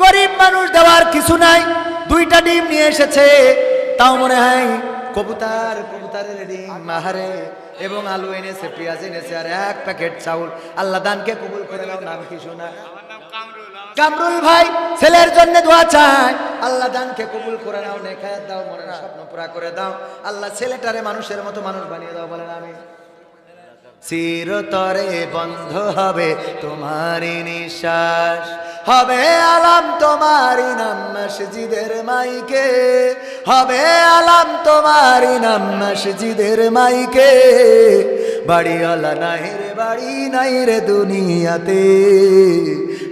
গরিব মানুষ দেওয়ার কিছু নাই, দুইটা ডিম নিয়ে এসেছে, তাও মনে হয় কবুতরের ডিম মাহারে, এবং আলু এনেছে, পেঁয়াজ এনেছে, আর এক প্যাকেট চাউল। আল্লাহ দানকে কবুল করে নাও। নাম কি শোনা? কামরুল ভাই ছেলের জন্য দোয়া চায়, আল্লাহ দানকে কবুল করে নাও, নেখায়াত দাও, মনের স্বপ্ন পুরা করে দাও। আল্লাহ ছেলেটারে মানুষের মতো মানুষ বানিয়ে দাও, বলেন আমিন। চিরতরে বন্ধ হবে তোমারই নিঃশ্বাস, হবে আলাম তোমারই নাম মসজিদের মাইকে, হবে আলাম তোমারই নাম মসজিদের মাইকে। বাড়িওয়ালা নাই রে বাড়ি নাই রে দুনিয়াতে,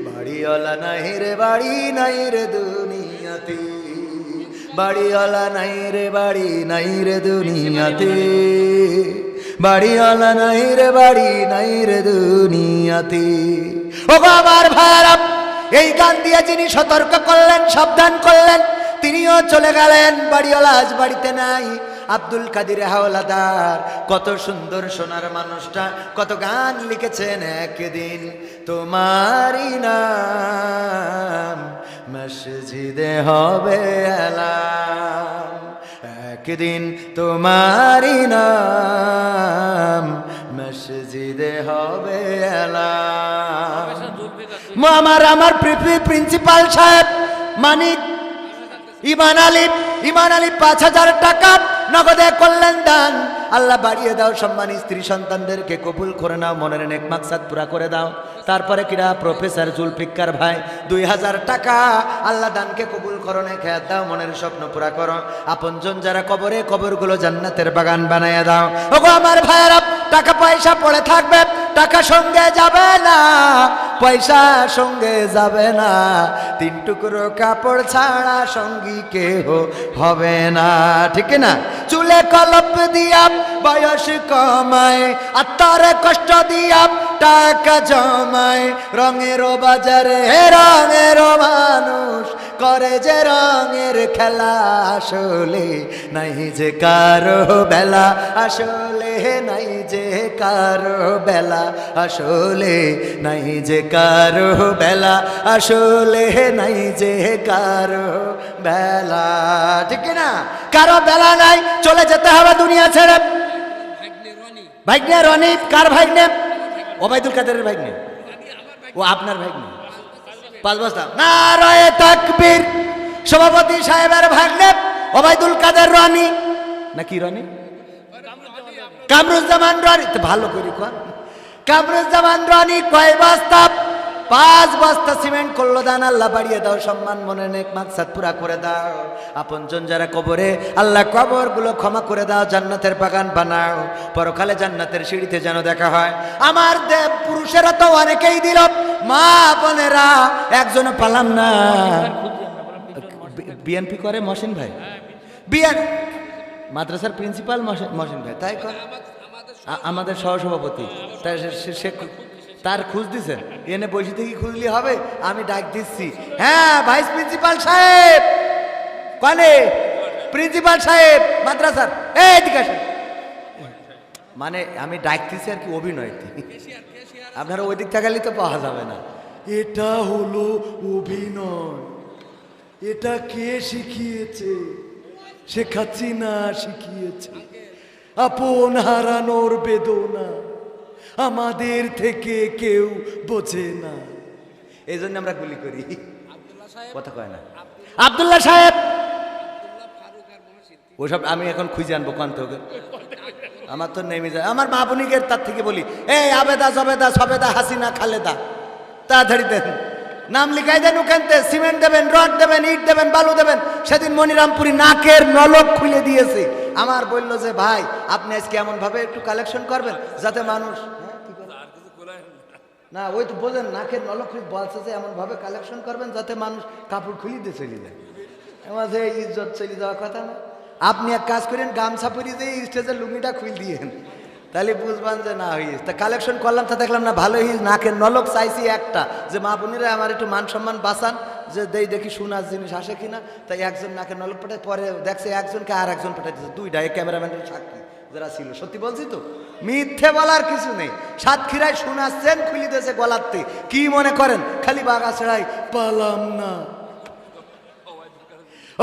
বাড়িওয়ালা নাই রে বাড়ি নাই রে দুনিয়াতে, বাড়িওয়ালা নাই রে বাড়ি নাই রে দুনিয়াতে, বাড়িওয়ালা নাই রে বাড়ি নাই রে দুনিয়াতে। ও আমার ভাইরা, এই গান দিয়ে যিনি সতর্ক করলেন, সাবধান করলেন, তিনিও চলে গেলেন। বাড়িওয়ালা আজ বাড়িতে নাই। আব্দুল কাদের হাওলাদার কত সুন্দর সোনার মানুষটা কত গান লিখেছেন। একদিন তোমারই নাম মসজিদে হবে এলাম, একদিন তোমারই নাম মসজিদে হবে এলাম। আমার প্রিন্সিপাল সাহেব মানিক ইমান আলী ৫,০০০ টাকা নগদে করলেন দান। আল্লাহ বাড়িয়ে দাও, সম্মানী স্ত্রী সন্তানদেরকে কবুল করে নাও, মনের নেক মাকসাদ পুরা করে দাও। তারপরে কিরা প্রফেসর জুলফিকার ভাই ২,০০০ টাকা আল্লাহ দানকে কবুল করো, নেখায়াত দাও, মনের স্বপ্ন পুরা করো। আপনজন যারা কবরে, কবরগুলো জান্নাতের বাগান বানাইয়া দাও। ওগো আমার ভাইয়েরা, টাকা পয়সা পড়ে থাকবে, টাকা সঙ্গে যাবে না, পয়সা সঙ্গে যাবে না, ৩ টুকরো কাপড় ছাড়া সঙ্গী কেহ হবে না, ঠিক না? চুলে কলপ দিয়া বয়স কমায়, আত্মারে কষ্ট দিয়া টাকা জমায়, রঙের বাজারে রঙের মানুষ করে যে রঙের খেলা, আসলে নাই যে কারো বেলা, আসলে নাই যে কারো বেলা, আসলে নাই যে কারো বেলা, আসলে নাই যে কারো বেলা, ঠিক না? কারো বেলা নাই, চলে যেতে হবে দুনিয়া ছেড়ে। ভাগ্নে রনি, কার ভাগ্নে? ওবায়দুল কাদেরের ভাগ্নে। ও আপনার ভাগ্নে। 5 বস্তা নারায়ে তাকবীর। সভাপতি সাহেবের ভাগ্নে ওবায়দুল কাদের রনি, নাকি রনি? কামরুজ্জামান রনি। তো ভালো করে কর, কামরুজ্জামান রনি কয় বস্তা? 5 বস্তা সিমেন্ট করলো দান। আল্লাহ বাড়িয়ে দাও, সম্মান মনে নেক মাকসাদ পুরা করে দাও। আপনজন যারা কবরে, আল্লাহ কবরগুলো ক্ষমা করে দাও, জান্নাতের বাগান বানাও, পরকালে জান্নাতের সিঁড়িতে যেন দেখা হয়। আমার দেব পুরুষেরা তো অনেকেই দিল, মা বোনেরা একজনও পালাম না। বিএনপি করে মহসিন ভাই, বিএন মাদ্রাসার প্রিন্সিপাল মহসিন ভাই, তাই কর আমাদের সহসভাপতি, তাই সে তার খোঁজ দিছেন, এনে বসে থেকে খুঁজলি হবে? আমি ডাক দিচ্ছি। হ্যাঁ ভাইস প্রিন্সিপাল সাহেব, কানে প্রিন্সিপাল সাহেব মাদ্রাসার, এই দিকে আসেন। মানে আমি ডাক দিচ্ছি আর কি, অভিনয়। আপনারা ওই দিক তাকালে তো পাওয়া যাবে না। এটা হলো অভিনয়। এটা কে শিখিয়েছে? শেখ হাসিনা শিখিয়েছে। আপন হারানোর বেদনা আমাদের থেকে কেউ বোঝে না, এই জন্য আমরা গুলি করি। কথা কয় না আব্দুল্লাহ সাহেব, ওসব আমি এখন খুঁজে আনবো কান্ত, আমার তো নেমে যায়। আমার মা বোনিকের তার থেকে বলি, এই আবেদা জবেদা সবেদা হাসিনা খালেদা, তাড়াতাড়ি দেন, নাম লিখাই দেন, ওখানতে সিমেন্ট দেবেন, রড দেবেন, ইট দেবেন, বালু দেবেন। সেদিন মনিরামপুরি নাকের নলক খুলে দিয়েছে। আমার বলল যে ভাই আপনি আজকে এমন ভাবে একটু কালেকশন করবেন যাতে মানুষ, না ওই তো বলেন নাকের নলক বলছে যে এমন ভাবে কালেকশন করবেন যাতে মানুষ কাপড় খুলে দিয়ে চলে যায়। আমার যে ইজ্জত চলে যাওয়ার কথা না। আপনি এক কাজ করেন, গামছা পরিয়ে দিয়ে স্টেজের লুঙ্গিটা খুলে দিয়েন, তাহলে বুঝবেন যে না হয়েছে। তা কালেকশন করলাম, তা দেখলাম না ভালো হয়েছে। নাকের নলক চাইছি একটা, যে মা বোনেরা আমার একটু মান সম্মান বাঁচান, যে দেখি শোনার জিনিস আসে কিনা। তাই একজন নাকের নলক পাঠায়, পরে দেখছে একজনকে আর একজন পাঠাই দিচ্ছে, 2টা ক্যামেরাম্যানের সাক্ষী, যারা ছিল, সত্যি বলছি তো, মিথ্যে বলার কিছু নেই। সাতক্ষীরায় শোনাচ্ছেন খুলি দিয়েছে গলাতে, কি মনে করেন খালি বাগাছড়াই পালাম না?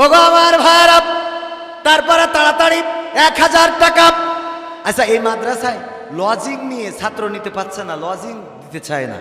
ও গো আমার ভাইরা, তারপরে তাড়াতাড়ি 1000 টাকা। আচ্ছা, এই মাদ্রাসায় লজিং নিয়ে ছাত্র নিতে পারছে না, লজিং দিতে চায় না।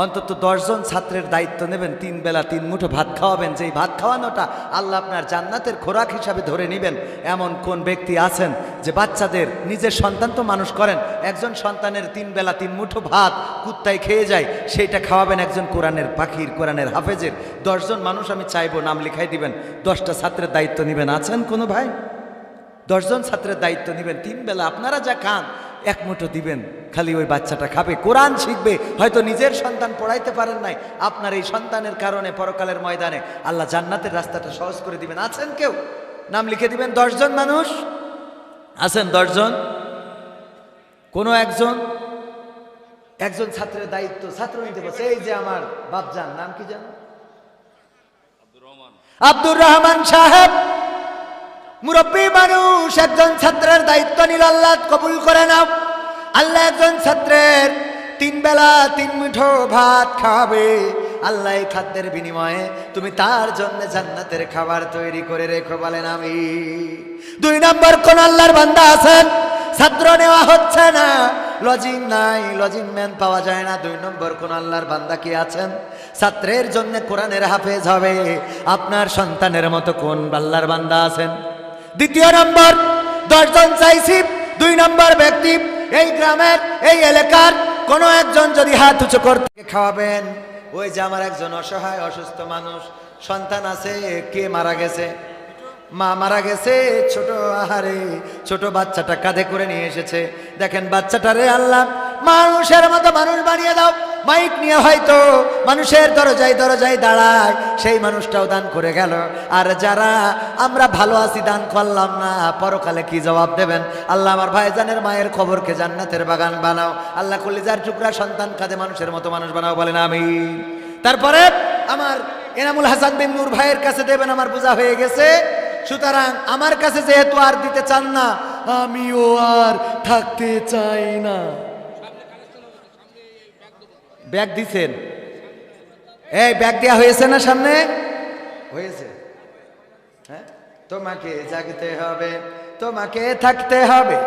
অন্তত 10 জন ছাত্রের দায়িত্ব নেবেন, 3 বেলা 3 মুঠো ভাত খাওয়াবেন। যেই ভাত খাওয়ানোটা আল্লাহ আপনার জান্নাতের খোরাক হিসাবে ধরে নেবেন। এমন কোন ব্যক্তি আছেন যে বাচ্চাদের, নিজের সন্তান তো মানুষ করেন, একজন সন্তানের 3 বেলা 3 মুঠো ভাত কুত্তায় খেয়ে যায়, সেইটা খাওয়াবেন একজন কোরআনের পাখির, কোরআনের হাফেজের। 10 জন মানুষ আমি চাইবো নাম লিখাই দিবেন, 10টা ছাত্রের দায়িত্ব নেবেন। আছেন কোনো ভাই? 10 জন ছাত্রের দায়িত্ব নেবেন, 3 বেলা আপনারা যা খান 1 মুঠো দিবেন, খালি ওই বাচ্চাটা খাবে, কোরআন শিখবে। হয়তো নিজের সন্তান পড়াইতে পারেন নাই, আপনার এই সন্তানের কারণে পরকালের ময়দানে আল্লাহ জান্নাতের রাস্তাটা সহজ করে দিবেন। আছেন কেউ? নাম লিখে দিবেন। 10 জন মানুষ আছেন? 10 জন? কোনো একজন ছাত্রের দায়িত্ব ছাত্র নিতে পারছে। এই যে আমার বাপজান, নাম কি জানো? আব্দুর রহমান সাহেব, মুরব্বী মানুষ, একজন ছাত্রের দায়িত্ব নিল। আল্লাহ কবুল করে নাও। আল্লাহ একজন ছাত্রের 3 বেলা 3 মুঠো ভাত খাওয়াবে। আল্লাহ এই খাদ্যের বিনিময়ে তুমি তার জন্য জান্নাতের খাবার তৈরি করে রেখো, বলেন আমি। 2 নম্বর, কোন আল্লাহর বান্দা আছেন ছাত্র নেওয়া হচ্ছে না, লজিং নাই, লজিং ম্যান পাওয়া যায় না? 2 নম্বর, কোন আল্লাহর বান্দা কি আছেন ছাত্রের জন্য কোরআনের হাফেজ হবে? আপনার সন্তানের মতো কোন আল্লাহর বান্দা আছেন? 2 নম্বর, 10 জন চাইছি। 2 নম্বর ব্যক্তি, এই গ্রামের, এই এলাকার কোনো একজন যদি হাত উঁচু করতে খাওয়াবেন। ওই যে আমার একজন অসহায় অসুস্থ মানুষ, সন্তান আছে, কে মারা গেছে? মা মারা গেছে, ছোট আহারে ছোট বাচ্চাটা কাঁধে করে নিয়ে এসেছে। দেখেন বাচ্চাটারে আল্লাহ মানুষের মতো মানুষ বানিয়ে দাও। মাইক নিয়ে হয়তো মানুষের দরজায় দরজায় দাঁড়ায়, সেই মানুষটাও দান করে গেল। আর যারা আমরা ভালো আছি দান করলাম না, পরকালে কি জবাব দেবেন? আল্লাহ আমার ভাইজানের মায়ের খবরকে জান্নাতের বাগান বানাও। আল্লাহ কলিজার টুকরা সন্তান কাঁধে মানুষের মতো মানুষ বানাও, বলেন আমিন। তারপরে আমার এনামুল হাসান বিন নূর ভাইয়ের কাছে দেবেন, আমার বোঝা হয়ে গেছে। সুতরাং আমার কাছে যেহেতু আর দিতে চান না, আমিও আর থাকতে চাই না। ব্যাগ দিছেন? এই ব্যাগ দেওয়া হয়েছে না? সামনে হয়েছে। হ্যাঁ, তোমাকে জাগতে হবে, তোমাকে থাকতে হবে,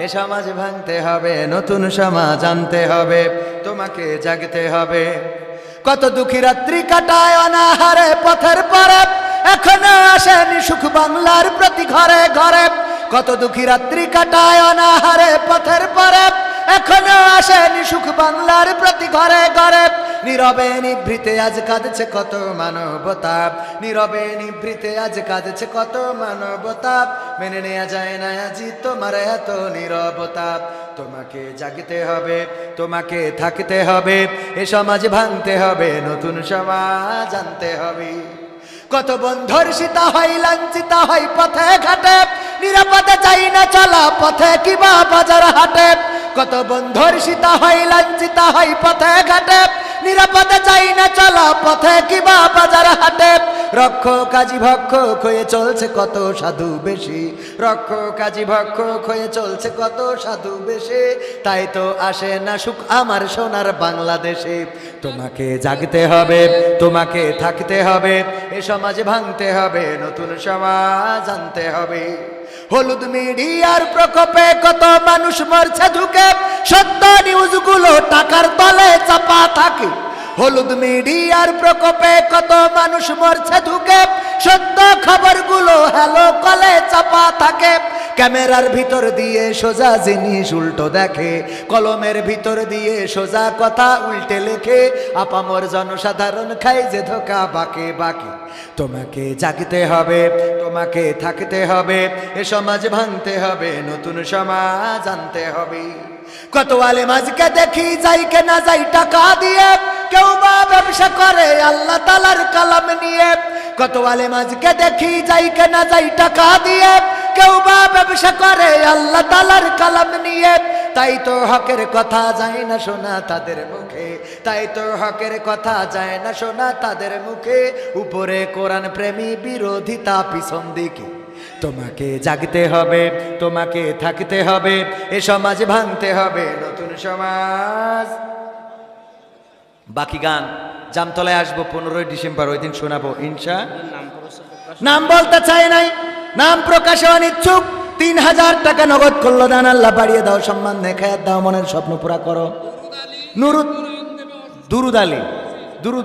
এ সমাজ ভাঙতে হবে, নতুন সমাজ আনতে হবে, তোমাকে জাগতে হবে। কত দুঃখী রাত্রি কাটায় অনাহারে পথের পরে, এখনো আসেনি সুখ বাংলার প্রতি ঘরে ঘরে। কত দুঃখী রাত্রি কাটায় অনাহারে পথের পরে, এখনো আসেনি সুখ বাংলার প্রতি ঘরে ঘরে। নীরবে নিভৃতে আজ কাঁদছে কত মানবতা, নীরবে নিভৃতে আজ কাঁদছে কত মানবতা। মেনে নেওয়া যায় না আজি তোমার এত নীরবতা। তোমাকে জাগতে হবে, তোমাকে থাকতে হবে, এ সমাজ ভাঙতে হবে, নতুন সমাজ আনতে হবে। কত বন্ধুর সীতা হয় লাঞ্ছিতা হয় পথে ঘাটে, নিরাপদে চাই না চলা পথে কিবা বাজার হাটে। কত বন্ধুর সীতা হয় লাঞ্ছিতা হয় পথে ঘাটে, নিরাপদে চাই না চলা পথে কিবা বাজার হাটে। রক্ষ কাজী ভক্ষক হয়ে চলছে কত সাধু বেশি, রক্ষ কাজী ভক্ষক হয়ে চলছে কত সাধু বেশে। তাই তো আসে না সুখ আমার সোনার বাংলাদেশে। তোমাকে জাগতে হবে, তোমাকে থাকতে হবে, এ সমাজ ভাঙতে হবে, নতুন সমাজ আনতে হবে। হলুদ মিডিয়ার প্রকোপে কত মানুষ মরছে ঢুকে, সত্য নিউজগুলো টাকার তলে চাপা থাকে। হলুদ মিডিয়ার প্রকোপে কত মানুষ মরছে ঢুকে, সত্য খবরগুলো হ্যালো কলে চাপা থাকে। ক্যামেরার ভিতর দিয়ে সোজা জিনিস উল্টো দেখে, কলমের ভিতর দিয়ে সোজা কথা উল্টে লেখে। আপামর জনসাধারণ খাই যে ধোকা বাকে বাকে। তোমাকে জাগতে হবে, তোমাকে থাকতে হবে, এ সমাজ ভাঙতে হবে, নতুন সমাজ আনতে হবে। কত আলেম আজকে দেখি যাই কে না যাই টাকা দিয়ে, কেউ বা ব্যবসা করে আল্লাহ তাআলার কালাম নিয়ে। কত আলেম আজকে দেখি যাই কে না যাই টাকা দিয়ে, কেউ বা ব্যবসা করে আল্লাহ তাআলার কালাম নিয়ে। তাই তো হকের কথা যায় না শোনা তাদের মুখে, তাই তো হকের কথা যায় না শোনা তাদের মুখে। উপরে কোরআন প্রেমী বিরোধিতা পিছন দিকে, তোমাকে জাগতে হবে, তোমাকে থাকতে হবে, এ সমাজ ভাঙতে হবে, নতুন সমাজ। বাকি গান জামতলায় আসবো 15ই ডিসেম্বর, ওই দিন শোনাবো ইনশা। নাম বলতে চাই নাই, নাম প্রকাশে অনিচ্ছুক। 3000 টাকা নগদ করলো দান, আল্লাহ বাড়িয়ে দাও, সম্মান দেখায় দাও, মনের স্বপ্ন পুরা করো। দুরুদ আলী, দুরুদ